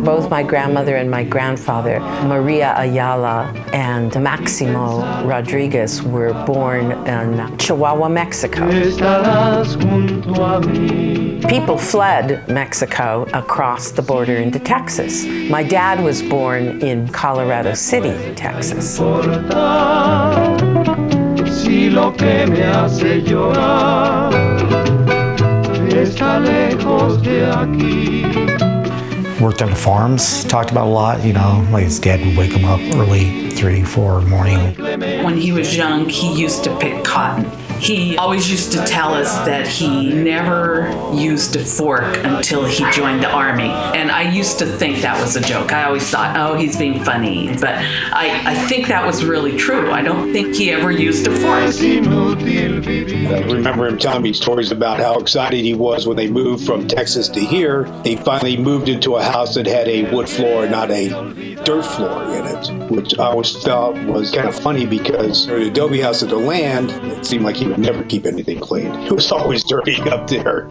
Both my grandmother and my grandfather, Maria Ayala and Maximo Rodriguez, were born in Chihuahua, Mexico. People fled Mexico across the border into Texas. My dad was born in Colorado City, Texas. Worked on the farms, talked about a lot, like his dad would wake him up early, 3, 4 in the morning. When he was young, he used to pick cotton. He always used to tell us that he never used a fork until he joined the Army. And I used to think that was a joke. I always thought, oh, he's being funny. But I think that was really true. I don't think he ever used a fork. I remember him telling me stories about how excited he was when they moved from Texas to here. They finally moved into a house that had a wood floor, not a dirt floor in it, which I always thought was kind of funny because the Adobe house at the land, it seemed like he would never keep anything clean. It was always dirty up there.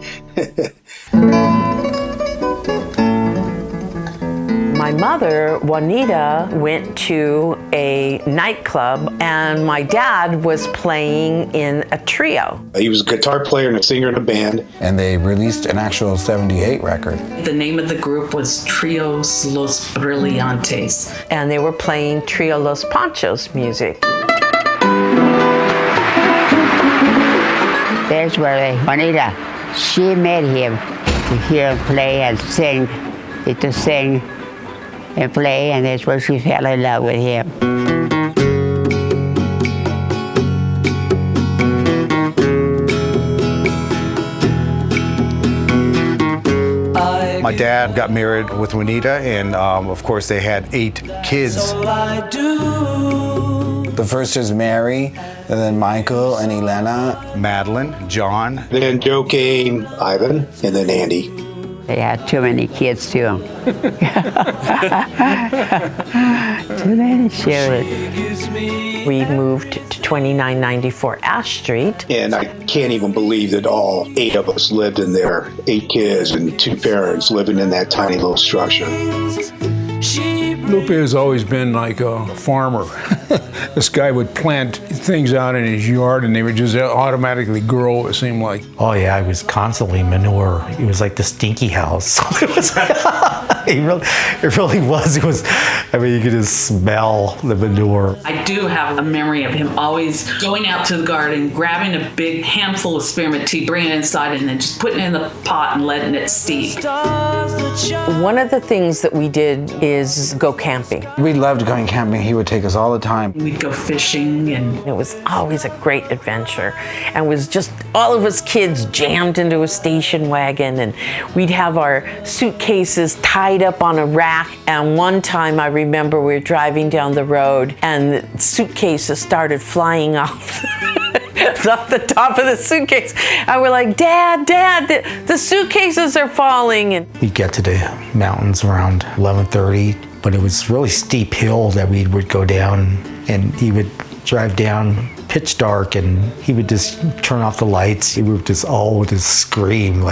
My mother, Juanita, went to a nightclub and my dad was playing in a trio. He was a guitar player and a singer in a band. And they released an actual '78 record. The name of the group was Trios Los Brillantes. And they were playing Trio Los Panchos music. That's where Juanita, she met him to hear him play and sing, to sing and play, and that's where she fell in love with him. My dad got married with Juanita, and of course they had 8 kids. The first is Mary, and then Michael and Elena. Madeline, John. Then Joe came, Ivan, and then Andy. They had too many kids too. Too many children. We moved to 2994 Ash Street. And I can't even believe that all 8 of us lived in there. 8 kids and 2 parents living in that tiny little structure. Lupe has always been like a farmer. This guy would plant things out in his yard and they would just automatically grow, it seemed like. Oh yeah, it was constantly manure. It was like the stinky house. It really was. It was, you could just smell the manure. I do have a memory of him always going out to the garden, grabbing a big handful of spearmint tea, bringing it inside, and then just putting it in the pot and letting it steep. One of the things that we did is go camping. We loved going camping. He would take us all the time. We'd go fishing, and it was always a great adventure. And it was just all of us kids jammed into a station wagon, and we'd have our suitcases tied up on a rack. And one time I remember we were driving down the road and the suitcases started flying off. Off the top of the suitcase. And we're like, Dad, the suitcases are falling. And we'd get to the mountains around 11:30, but it was really steep hill that we would go down, and he would drive down pitch dark, and he would just turn off the lights. He would just scream,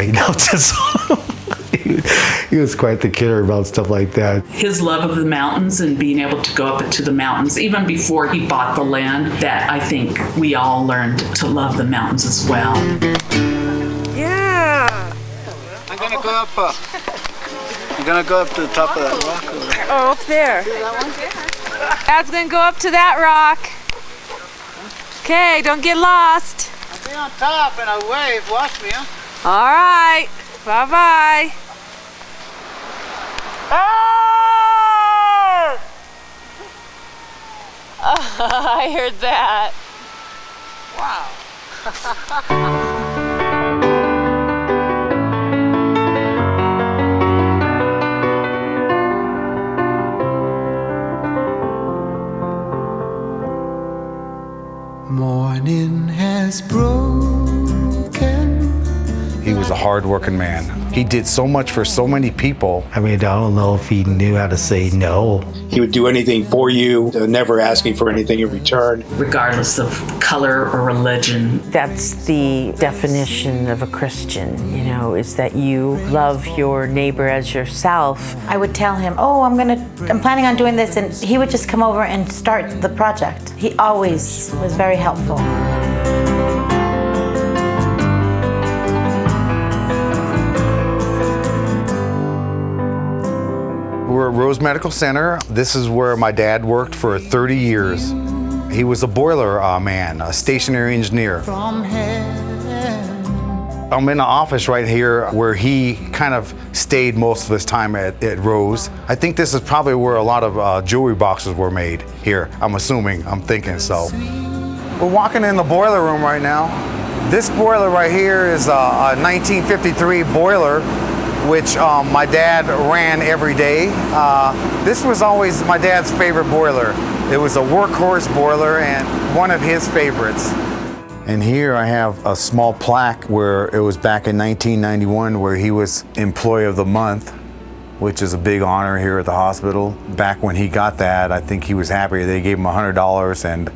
he was quite the killer about stuff like that. His love of the mountains and being able to go up to the mountains, even before he bought the land, that I think we all learned to love the mountains as well. Yeah. I'm gonna go up to the top of that rock over there. Oh, up there. Dad's gonna go up to that rock. Okay, don't get lost. I'll be on top and I'll wave. Watch me, huh? All right. Bye-bye. Ah! I heard that. Wow. Morning has broken. He was a hard-working man. He did so much for so many people. I mean, I don't know if he knew how to say no. He would do anything for you, never asking for anything in return. Regardless of color or religion. That's the definition of a Christian, you know, is that you love your neighbor as yourself. I would tell him, oh, I'm planning on doing this, and he would just come over and start the project. He always was very helpful. We're at Rose Medical Center. This is where my dad worked for 30 years. He was a boiler man, a stationary engineer. I'm in the office right here where he kind of stayed most of his time at Rose. I think this is probably where a lot of jewelry boxes were made here. I'm assuming, I'm thinking so. We're walking in the boiler room right now. This boiler right here is a 1953 boiler, which my dad ran every day. This was always my dad's favorite boiler. It was a workhorse boiler and one of his favorites. And here I have a small plaque where it was back in 1991 where he was Employee of the Month, which is a big honor here at the hospital. Back when he got that, I think he was happy. They gave him $100 and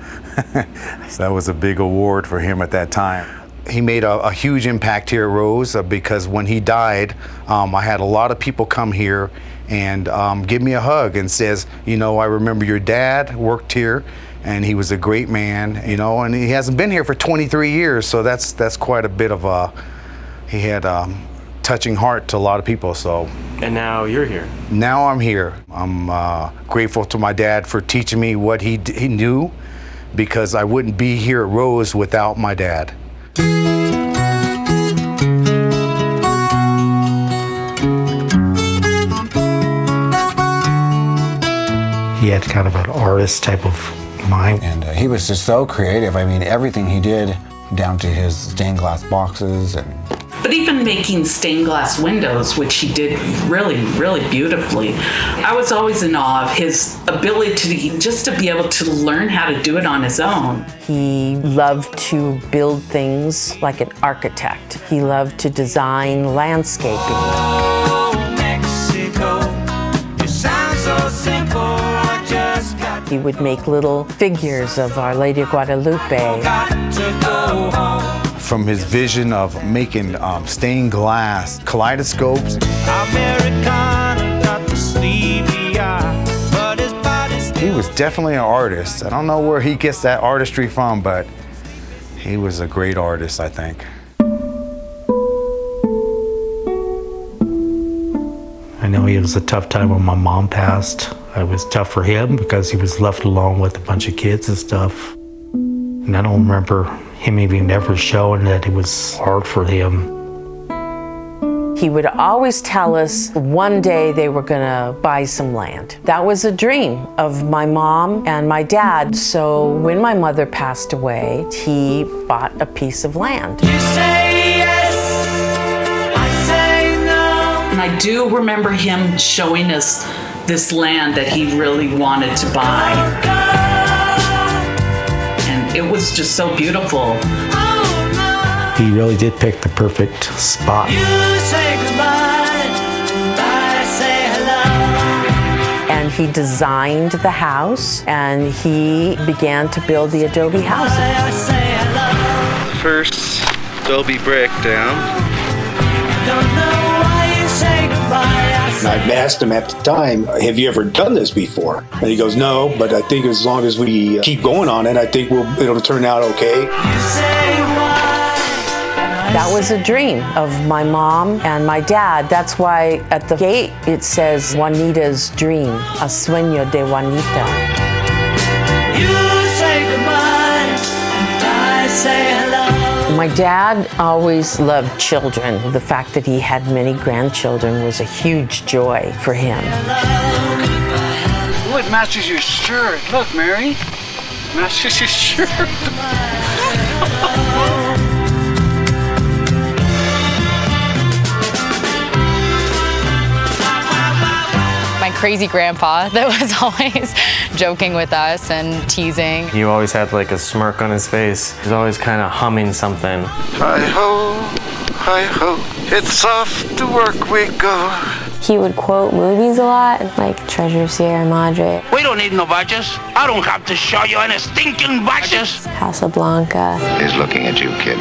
so that was a big award for him at that time. He made a huge impact here at Rose because when he died, I had a lot of people come here and give me a hug and says, you know, I remember your dad worked here and he was a great man, you know, and he hasn't been here for 23 years, so that's quite a bit of he had a touching heart to a lot of people, so. And now you're here. Now I'm here. I'm grateful to my dad for teaching me what he knew, because I wouldn't be here at Rose without my dad. He had kind of an artist type of mind. And he was just so creative. I mean, everything he did, down to his stained glass boxes and... But even making stained glass windows, which he did really, really beautifully, I was always in awe of his ability to be able to learn how to do it on his own. He loved to build things like an architect. He loved to design landscaping. Oh, Mexico, you sound so simple. He would make little figures of Our Lady of Guadalupe. From his vision of making stained glass kaleidoscopes. He was definitely an artist. I don't know where he gets that artistry from, but he was a great artist, I think. I know it was a tough time when my mom passed. It was tough for him because he was left alone with a bunch of kids and stuff. And I don't remember him even ever showing that it was hard for him. He would always tell us one day they were gonna buy some land. That was a dream of my mom and my dad. So when my mother passed away, he bought a piece of land. You say yes, I say no. And I do remember him showing us this land that he really wanted to buy. And it was just so beautiful. He really did pick the perfect spot. You say goodbye, I say hello. And he designed the house and he began to build the Adobe house. I say hello. First, Adobe brick down. Don't know why you say goodbye. And I asked him at the time, have you ever done this before? And he goes, no, but I think as long as we keep going on it, I think it'll turn out okay. You say why. That was a dream of my mom and my dad. That's why at the gate it says Juanita's dream, a sueño de Juanita. You say goodbye, and I say hello. My dad always loved children. The fact that he had many grandchildren was a huge joy for him. Oh, it matches your shirt. Look, Mary. Matches your shirt. My crazy grandpa that was always joking with us and teasing. He always had like a smirk on his face. He was always kind of humming something. Hi-ho. hi-ho. It's off to work we go. He would quote movies a lot, like Treasure of Sierra Madre, We don't need no badges. I don't have to show you any stinking badges. Casablanca. He's looking at you, kid.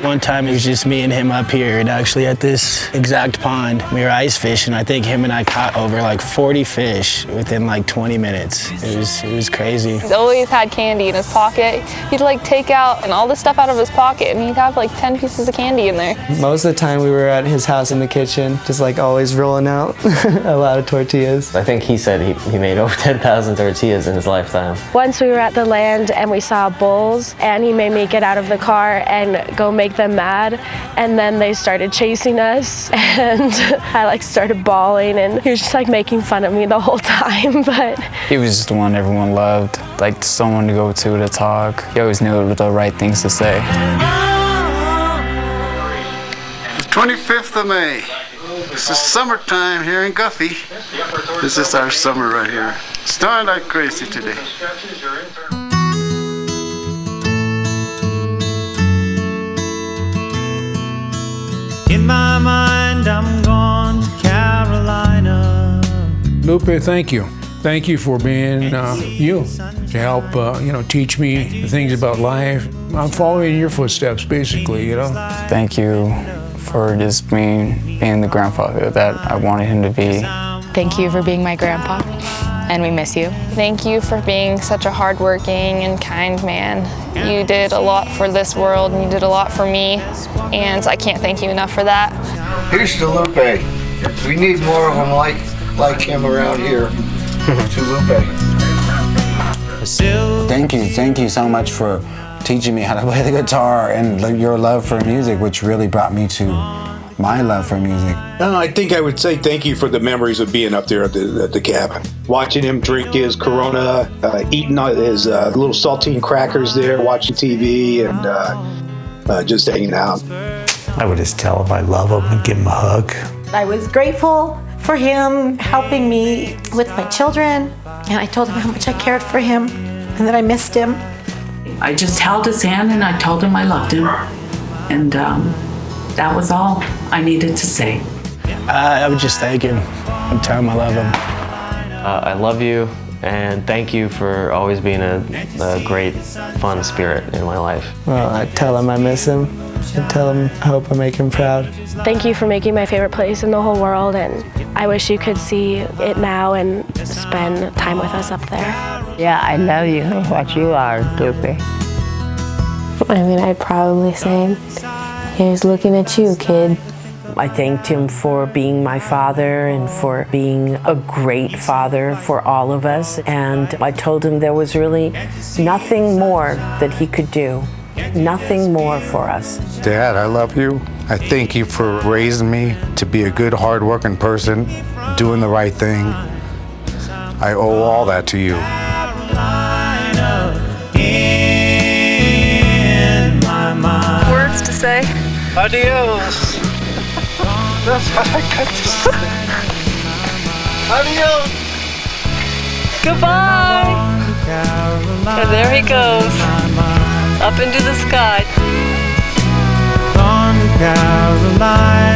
One time it was just me and him up here, and actually at this exact pond, we were ice fishing. I think him and I caught over like 40 fish within like 20 minutes. It was crazy. He's always had candy in his pocket. He'd like take out and all this stuff out of his pocket, and he'd have like 10 pieces of candy in there. Most of the time we were at his house in the kitchen, just like always rolling out a lot of tortillas. I think he said he made over 10,000 tortillas in his lifetime. Once we were at the land and we saw bulls, and he made me get out of the car and go make them mad, and then they started chasing us, and I like started bawling, and he was just like making fun of me the whole time. But he was just the one everyone loved, like someone to go to talk. He always knew the right things to say. The 25th of May. This is summertime here in Guffey. This is our summer right here. It's snowing like crazy today. In my mind, I'm gone to Carolina. Lupe, thank you. Thank you for being you, to help, teach me the things about life. I'm following in your footsteps, basically, Thank you for just being the grandfather that I wanted him to be. Thank you for being my grandpa, and we miss you. Thank you for being such a hardworking and kind man. You did a lot for this world, and you did a lot for me, and I can't thank you enough for that. Here's to Lupe. We need more of them like him around here. To Lupe. Thank you so much for teaching me how to play the guitar and your love for music, which really brought me to my love for music. I think I would say thank you for the memories of being up there at the cabin. Watching him drink his Corona, eating his little saltine crackers there, watching TV, and just hanging out. I would just tell him I love him and give him a hug. I was grateful for him helping me with my children, and I told him how much I cared for him and that I missed him. I just held his hand and I told him I loved him. And that was all I needed to say. I would just thank him and tell him I love him. I love you, and thank you for always being a great, fun spirit in my life. Well, I tell him I miss him. I tell him I hope I make him proud. thank you for making my favorite place in the whole world, and I wish you could see it now and spend time with us up there. Yeah, I love you for what you are, Lupe. I mean, I'd probably say, here's looking at you, kid. I thanked him for being my father and for being a great father for all of us. And I told him there was really nothing more that he could do. Nothing more for us. Dad, I love you. I thank you for raising me to be a good, hard-working person, doing the right thing. I owe all that to you. Words to say. Adios. That's what I got to say. Adios. Goodbye. And there he goes, up into the sky. Gone to Carolina.